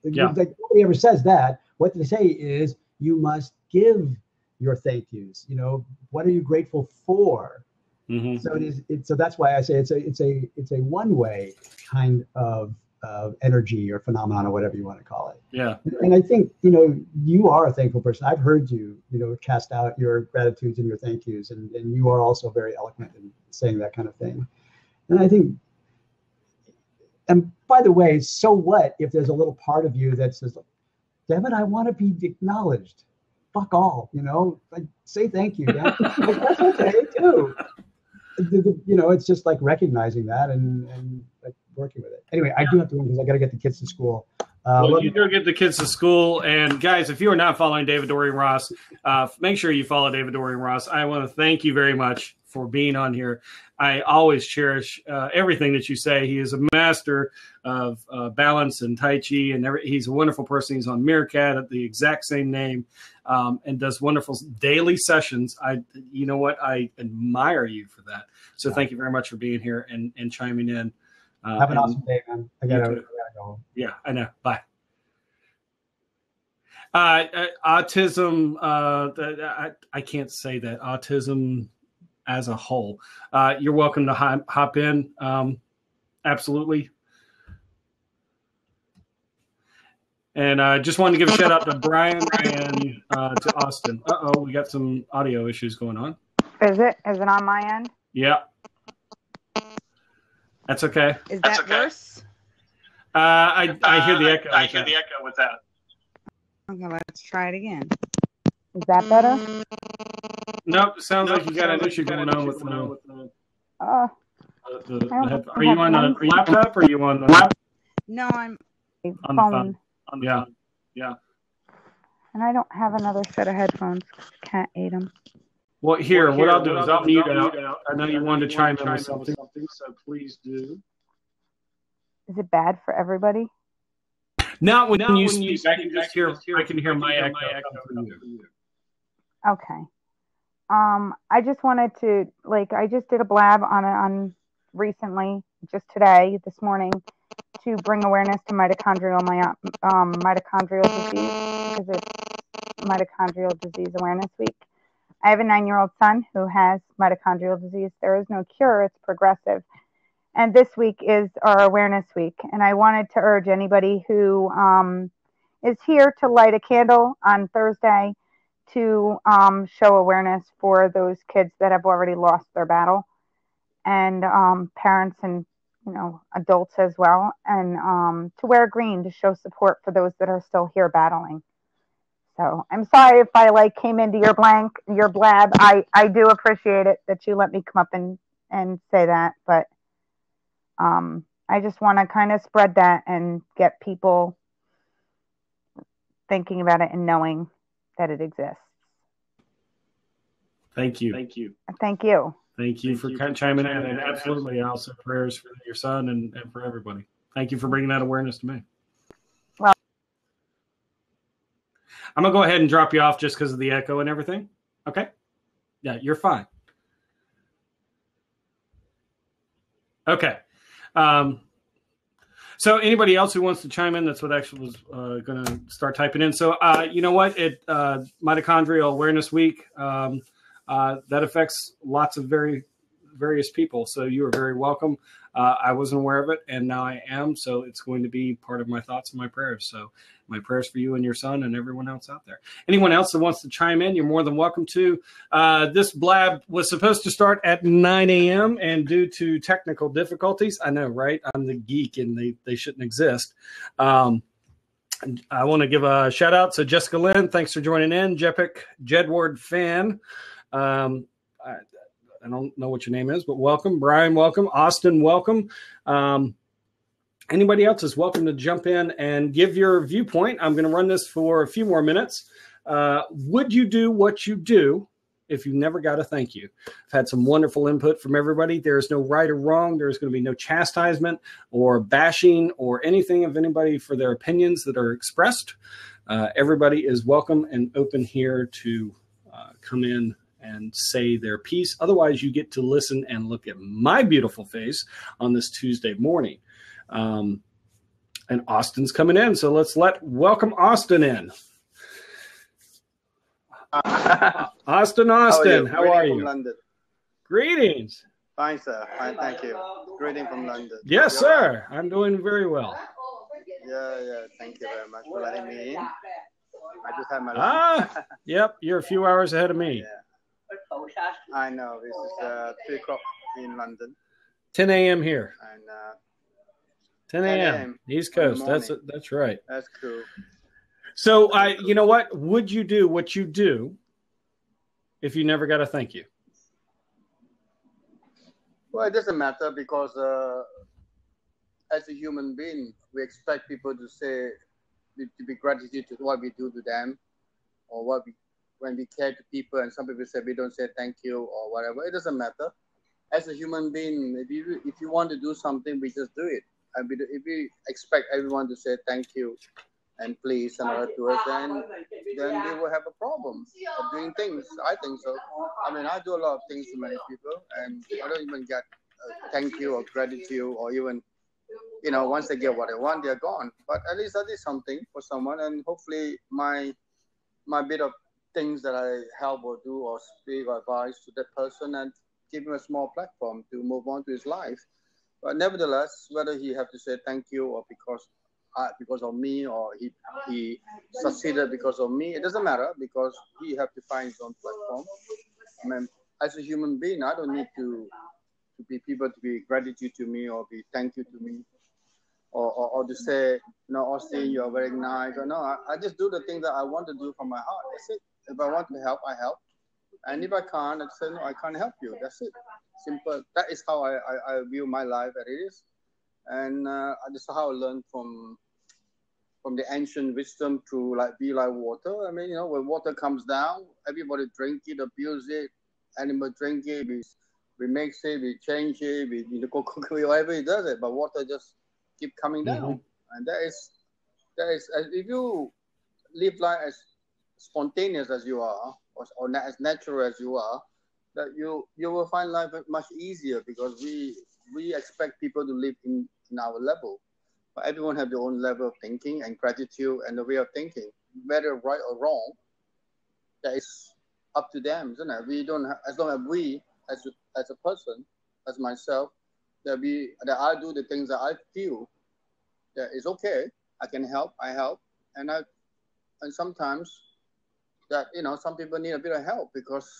Yeah. Like, nobody ever says that. What they say is you must give your thank yous. What are you grateful for? Mm-hmm. So so that's why I say it's a one-way kind of energy or phenomenon or whatever you want to call it. Yeah. And I think you are a thankful person. I've heard you cast out your gratitudes and your thank yous, and you are also very eloquent in saying that kind of thing. And I think. And by the way, so what if there's a little part of you that says, damn it, I want to be acknowledged. Fuck all, say thank you. Like, that's okay too. It's just like recognizing that and like working with it. Anyway, I do have to run because I got to get the kids to school. You go get the kids to school. And guys, if you are not following David Dorian Ross, make sure you follow David Dorian Ross. I want to thank you very much for being on here. I always cherish everything that you say. He is a master of balance and Tai Chi, and he's a wonderful person. He's on Meerkat at the exact same name, and does wonderful daily sessions. I admire you for that. So thank you very much for being here and chiming in. Have an awesome day, man. I gotta go. Yeah, I know. Bye. Autism. I can't say that. Autism as a whole. You're welcome to hop in. Absolutely. And I just wanted to give a shout out to Brian and to Austin. We got some audio issues going on. Is it on my end? Yeah. That's okay. Is that worse? I hear the echo. I hear the echo with that. Okay, let's try it again. Is that better? Nope. Sounds like you got an issue going on with the Are you on a laptop or are you on the laptop? No, I'm on phone. Yeah. And I don't have another set of headphones. Cat ate them. Well, what I'll do is I'll mute out. I know you wanted to chime in with something, so please do. Is it bad for everybody? Not when you speak. I can hear my echo from you. Okay. I just wanted to, I just did a blab on recently, just today, this morning, to bring awareness to mitochondrial disease, because it's Mitochondrial Disease Awareness Week. I have a 9-year-old son who has mitochondrial disease. There is no cure. It's progressive. And this week is our awareness week. And I wanted to urge anybody who is here to light a candle on Thursday to show awareness for those kids that have already lost their battle, and parents and adults as well, and to wear green to show support for those that are still here battling. So I'm sorry if I came into your blab. I do appreciate it that you let me come up and say that, but I just want to kind of spread that and get people thinking about it and knowing that it exists. Thank you. Thank you. Thank you for chiming in, and absolutely also prayers for your son and for everybody. Thank you for bringing that awareness to me. Well, I'm going to go ahead and drop you off just because of the echo and everything. Okay? Yeah, you're fine. Okay. So anybody else who wants to chime in, that's what actually was going to start typing in. So you know what? Mitochondrial Awareness Week, that affects lots of various people. So you are very welcome. I wasn't aware of it, and now I am. So it's going to be part of my thoughts and my prayers. So my prayers for you and your son and everyone else out there. Anyone else that wants to chime in, you're more than welcome to. This blab was supposed to start at 9 a.m. and due to technical difficulties, I know, right? I'm the geek and they shouldn't exist. I want to give a shout out to Jessica Lynn. Thanks for joining in. Jedward fan. I don't know what your name is, but welcome. Brian, welcome. Austin, welcome. Anybody else is welcome to jump in and give your viewpoint. I'm going to run this for a few more minutes. Would you do what you do if you never got a thank you? I've had some wonderful input from everybody. There's no right or wrong. There's going to be no chastisement or bashing or anything of anybody for their opinions that are expressed. Everybody is welcome and open here to come in and say their piece. Otherwise, you get to listen and look at my beautiful face on this Tuesday morning. And Austin's coming in, so let's welcome Austin in. Austin, how are you? From London. Greetings. Fine, sir. Fine, thank you. Greeting from London. Yes, sir. I'm doing very well. Yeah. Thank you very much for letting me in. I just had my lunch. Yep. You're a few hours ahead of me. Yeah. I know. This is 3 o'clock in London. 10 a.m. here. And 10 a.m. East Coast. That's right. That's cool. So, you know what? Would you do what you do if you never got a thank you? Well, it doesn't matter because as a human being, we expect people to say, to be gratitude to what we do to them, or when we care to people, and some people say we don't say thank you or whatever. It doesn't matter. As a human being, if you want to do something, we just do it. And if we expect everyone to say thank you and please and all to us, then we will have a problem of doing things. I think so. I mean, I do a lot of things to many people, and I don't even get thank you or gratitude, or even, once they get what they want, they're gone. But at least I did something for someone, and hopefully my bit of things that I help or do or speak or advise to that person and give him a small platform to move on to his life. But nevertheless, whether he have to say thank you or because of me, or he succeeded because of me, it doesn't matter, because he have to find his own platform. I mean, as a human being, I don't need to be people to be gratitude to me or be thank you to me, or to say, Austin, you're very nice. Or no, I just do the thing that I want to do from my heart. That's it. If I want to help, I help. And if I can't, I say, no, I can't help you. That's it. Simple. That is how I view my life as it is. And this is how I learned from the ancient wisdom to be like water. I mean, when water comes down, everybody drink it, abuse it, animal drink it, we mix it, we change it, we whatever it does it, but water just keep coming down. Mm-hmm. And that is if you live life as spontaneous as you are, or as natural as you are, that you will find life much easier, because we expect people to live in our level. But everyone have their own level of thinking and gratitude and the way of thinking, whether right or wrong. That is up to them, isn't it? We don't have, as long as we, as a person, as myself, that I do the things that I feel that is okay. I can help. I help, and sometimes that some people need a bit of help, because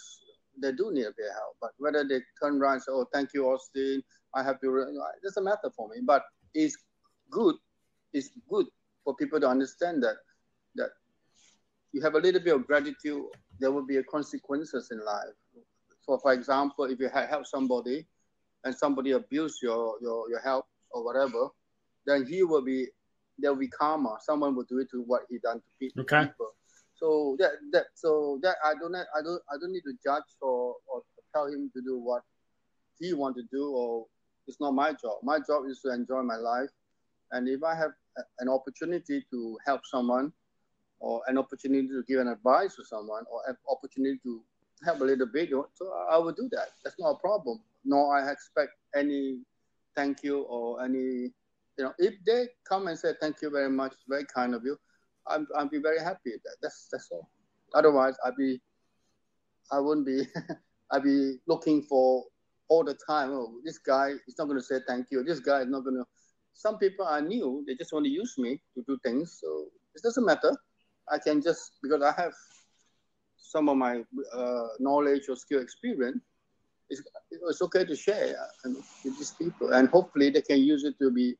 they do need a bit of help. But whether they turn around and say, "Oh, thank you, Austin, I have to," it doesn't matter for me. But it's good for people to understand that you have a little bit of gratitude, there will be consequences in life. So, for example, if you help somebody and somebody abuse your help or whatever, then he will be there will be karma. Someone will do it to what he done to people. Okay. So that I don't need to judge or tell him to do what he want to do, or it's not my job. My job is to enjoy my life, and if I have an opportunity to help someone, or an opportunity to give an advice to someone, or an opportunity to help a little bit, so I will do that. That's not a problem. Nor I expect any thank you or any, if they come and say thank you very much, very kind of you, I'll be very happy with that. That's all. Otherwise, I wouldn't be, I'd be looking for all the time. Oh, this guy is not going to say thank you. This guy is not going to. Some people I knew, they just want to use me to do things. So it doesn't matter. I can just, because I have some of my knowledge or skill experience, it's okay to share with these people. And hopefully they can use it to be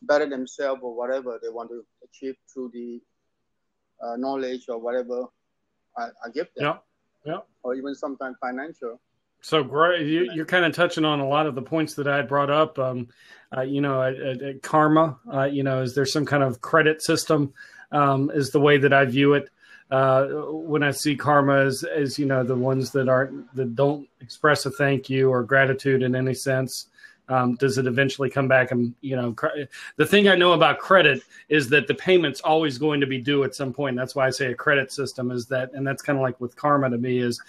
better themselves or whatever they want to achieve through the knowledge or whatever I give them. Yeah. Or even sometimes financial. So great. You're kind of touching on a lot of the points that I had brought up. Karma, is there some kind of credit system is the way that I view it. When I see karma as the ones that don't express a thank you or gratitude in any sense. Does it eventually come back? And, the thing I know about credit is that the payment's always going to be due at some point. That's why I say a credit system is that, and that's kind of like with karma to me is,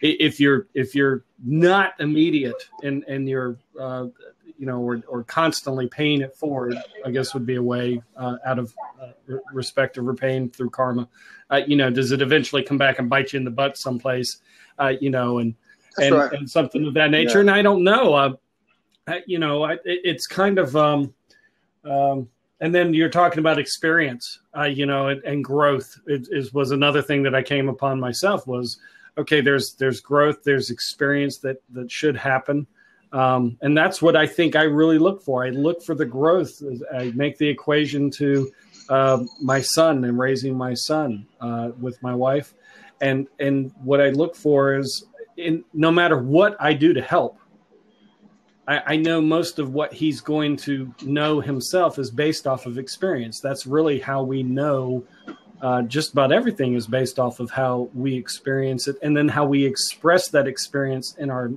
if you're not immediate and you're, or constantly paying it forward, I guess would be a way out of respect of repaying through karma. Does it eventually come back and bite you in the butt someplace, and something of that nature? Yeah. And I don't know, it's kind of, and then you're talking about experience, and growth was another thing that I came upon myself was, okay, there's growth, there's experience that should happen. And that's what I think I really look for. I look for the growth. I make the equation to my son and raising my son with my wife. And what I look for is, no matter what I do to help, I know most of what he's going to know himself is based off of experience. That's really how we know. Just about everything is based off of how we experience it, and then how we express that experience in our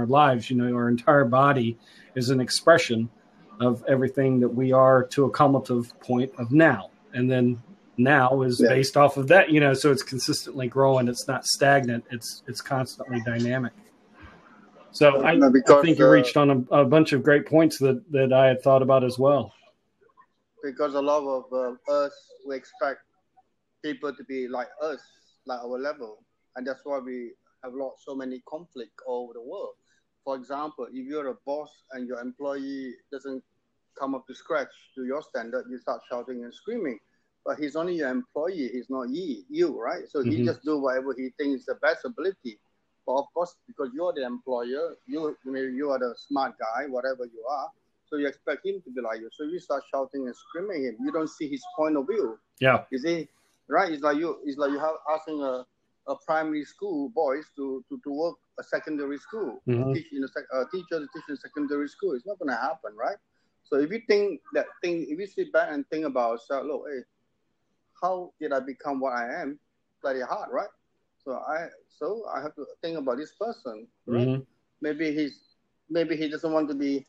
lives. Our entire body is an expression of everything that we are to a cumulative point of now, and then now is based off of that. So it's consistently growing. It's not stagnant. It's constantly dynamic. So I think you reached on a bunch of great points that I had thought about as well. Because a lot of us, we expect people to be like us, like our level, and that's why we have so many conflict all over the world. For example, if you're a boss and your employee doesn't come up to scratch to your standard, you start shouting and screaming. But he's only your employee; he's not you, right? So he just do whatever he thinks is the best ability. But of course, because you're the employer, you are the smart guy, whatever you are. So you expect him to be like you. So you start shouting and screaming at him. You don't see his point of view. Yeah. You see, right? It's like you have asking a primary school boys to work a secondary school, teach in a teacher to teach in secondary school. It's not going to happen, right? So if you if you sit back and think about yourself, look, hey, how did I become what I am? Bloody hard, right? So I have to think about this person, right? Maybe he doesn't want to be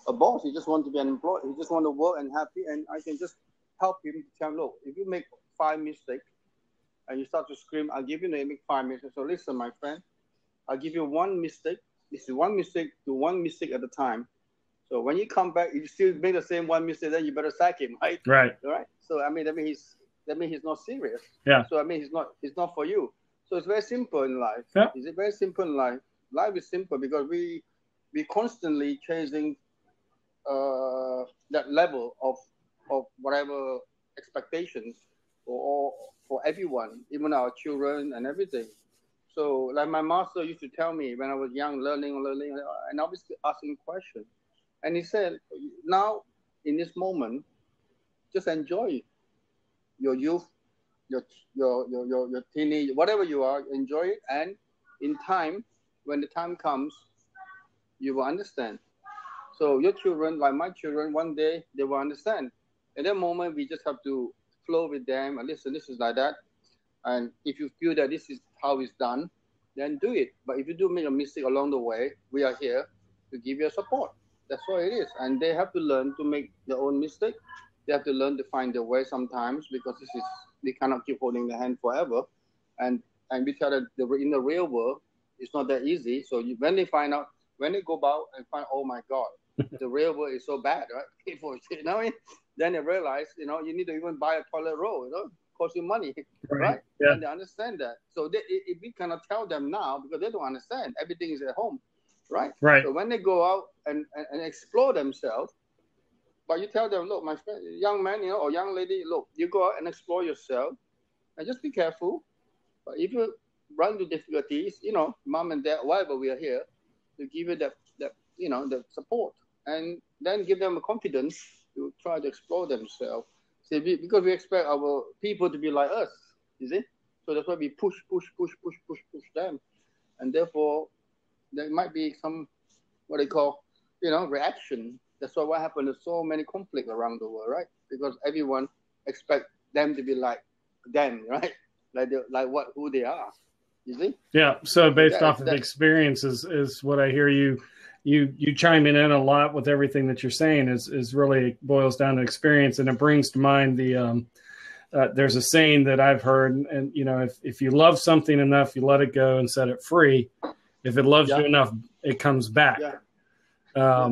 a boss. He just wants to be an employee. He just want to work and happy. And I can just help him to tell him, look, if you make 5 mistakes and you start to scream, I'll give you to make 5 mistakes. So listen, my friend, I'll give you 1 mistake. This is 1 mistake to 1 mistake at a time. So when you come back, if you still make the same 1 mistake, then you better sack him, right? Right. So that means he's not serious. Yeah. So it's not for you. So it's very simple in life. Yeah. Is it very simple in life? Life is simple because we constantly chasing that level of whatever expectations for everyone, even our children and everything. So like my master used to tell me when I was young, learning, and I was asking questions. And he said, now in this moment, just enjoy your youth, your teenage, whatever you are, enjoy it. And in time, when the time comes, you will understand. So your children, like my children, one day they will understand. At that moment, we just have to flow with them and listen, this is like that. And if you feel that this is how it's done, then do it. But if you do make a mistake along the way, we are here to give you support. That's what it is. And they have to learn to make their own mistake. They have to learn to find their way sometimes, because we cannot keep holding the hand forever. And we tell that in the real world, it's not that easy. So when they find out, when they go out and find, oh my God, the real world is so bad, right? You know, then they realize, you know, you need to even buy a toilet roll, you know, cost you money, right? Yeah. And they understand that. So we cannot tell them now because they don't understand. Everything is at home, right? Right. So when they go out and explore themselves, but you tell them, look, my friend, young man, you know, or young lady, look, you go out and explore yourself, and just be careful. But if you run into difficulties, you know, mom and dad, whatever, we are here to give you that you know, the support, and then give them a confidence to try to explore themselves. See, because we expect our people to be like us, you see. So that's why we push them, and therefore there might be some what they call, you know, reaction. That's why what happened is so many conflict around the world, right? Because everyone expect them to be like them, right? Like who they are. You see? Yeah. So based off of experience is what I hear you chiming in a lot with everything that you're saying is really boils down to experience. And it brings to mind the, there's a saying that I've heard, and you know, if you love something enough, you let it go and set it free. If it loves you enough, it comes back. Yeah.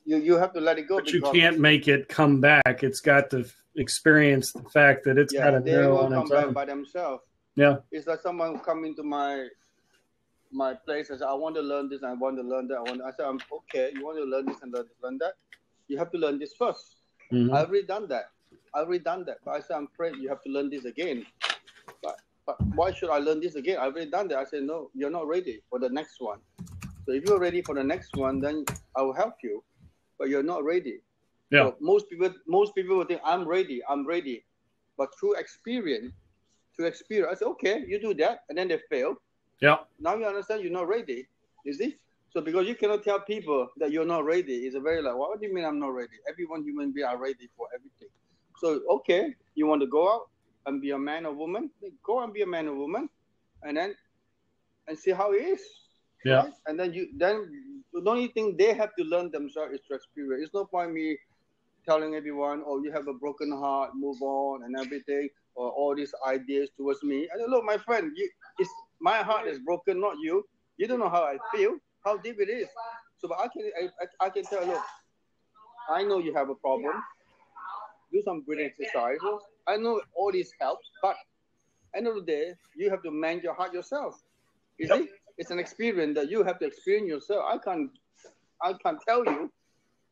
You have to let it go. But you can't make it come back. It's got to experience the fact that it's got to know on its own. They will come back by themselves. Yeah. It's like someone come into my place and say, I want to learn this, I want to learn that. I said, okay, you want to learn this and learn that? You have to learn this first. Mm-hmm. I've already done that. But I said, I'm afraid you have to learn this again. But why should I learn this again? I've already done that. I said, no, you're not ready for the next one. So if you're ready for the next one, then I will help you. But you're not ready. Yeah. So most people will think, I'm ready. But through experience, I said, okay, you do that, and then they fail. Yeah. Now you understand you're not ready. You see? So because you cannot tell people that you're not ready, it's a very like, what do you mean I'm not ready? Everyone human being are ready for everything. So okay, you want to go out and be a man or woman? Go and be a man or woman, and see how it is. Yeah. Right? And then the only thing they have to learn themselves is to experience. It's no point me telling everyone, oh, you have a broken heart, move on and everything, or all these ideas towards me. I said, look, my friend, my heart is broken, not you. You don't know how I feel, how deep it is. So but I can tell, look, I know you have a problem. Do some breathing exercises. I know all this helps, but end of the day, you have to mend your heart yourself. You see? It's an experience that you have to experience yourself. I can't tell you.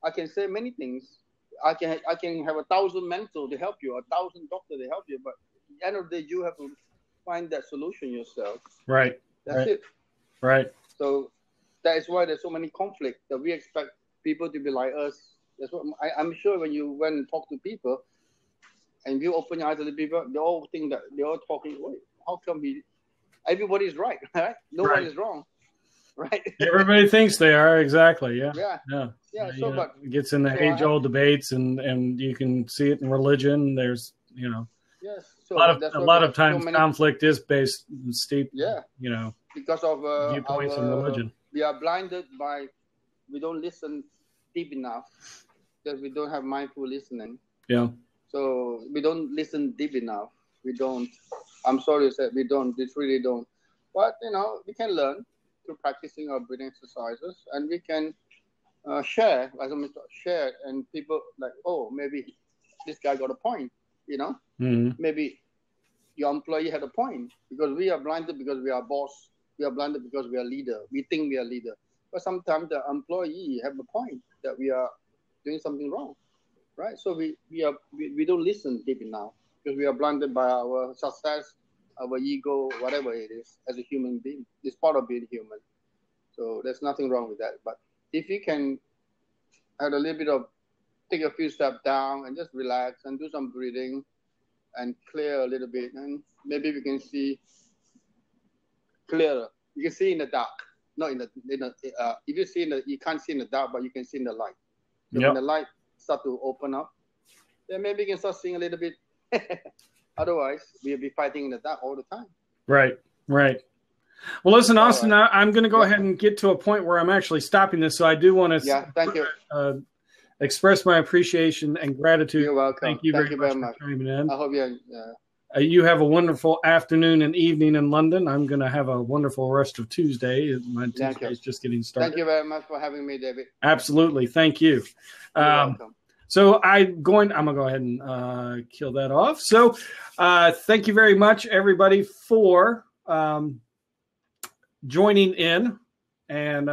I can say many things. I can have 1,000 mentor to help you, 1,000 doctor to help you, but at the end of the day, you have to find that solution yourself. Right. That's it. Right. So that is why there's so many conflicts that we expect people to be like us. That's what I'm sure when you went and talk to people, and you open your eyes to the people, they all think that they're all talking. Wait, how come everybody's right? Right? No one is wrong. Right? Everybody thinks they are, exactly. Yeah. Yeah. So, but it gets in the age-old debates, and you can see it in religion. There's, you know, yes. So a lot of times conflict is based steep. Yeah. You know, because of viewpoints in religion. We are blinded by, we don't listen deep enough because we don't have mindful listening. Yeah. So we don't listen deep enough. We don't. I'm sorry to say we don't. We really don't. But you know, we can learn through practicing our breathing exercises, and we can share, like I share, and people like, oh, maybe this guy got a point. You know, maybe your employee had a point, because we are blinded because we are boss. We are blinded because we are leader. We think we are leader, but sometimes the employee have a point that we are doing something wrong, right? So we don't listen deep enough because we are blinded by our success, our ego, whatever it is, as a human being. It's part of being human. So there's nothing wrong with that. But if you can have a little bit of, take a few steps down and just relax and do some breathing and clear a little bit, and maybe we can see clearer. You can see in the dark. not in the if you see in the, you can't see in the dark, but you can see in the light. So Yep. when the light start to open up, then maybe you can start seeing a little bit. Otherwise, we'll be fighting in the dark all the time. Right. Well, listen, Austin, right. I'm going to go ahead and get to a point where I'm actually stopping this. So I do want to thank you. Express my appreciation and gratitude. You're welcome. Thank you very much for chiming in. I hope you have a wonderful afternoon and evening in London. I'm going to have a wonderful rest of Tuesday. My Tuesday is just getting started. Thank you very much for having me, David. Absolutely. Thank you. You're welcome. So I'm going to go ahead and kill that off. So thank you very much, everybody, for joining in and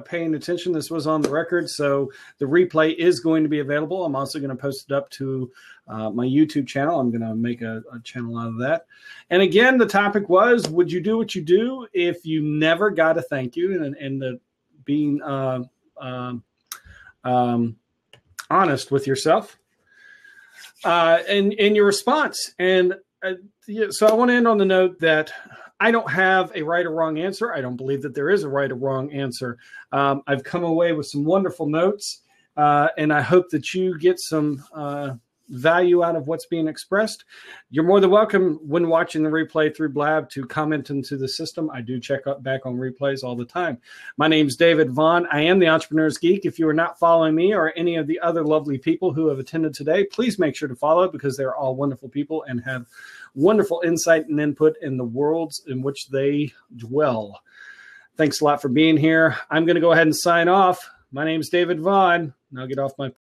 paying attention. This was on the record, so the replay is going to be available. I'm also going to post it up to my YouTube channel. I'm going to make a channel out of that. And again, the topic was, would you do what you do if you never got a thank you? And the being honest with yourself and in your response. And so I want to end on the note that I don't have a right or wrong answer. I don't believe that there is a right or wrong answer. I've come away with some wonderful notes, and I hope that you get some value out of what's being expressed. You're more than welcome when watching the replay through Blab to comment into the system. I do check back on replays all the time. My name's David Vaughan. I am the Entrepreneur's Geek. If you are not following me or any of the other lovely people who have attended today, please make sure to follow because they're all wonderful people and have wonderful insight and input in the worlds in which they dwell. Thanks a lot for being here. I'm going to go ahead and sign off. My name's David Vaughan. Now get off my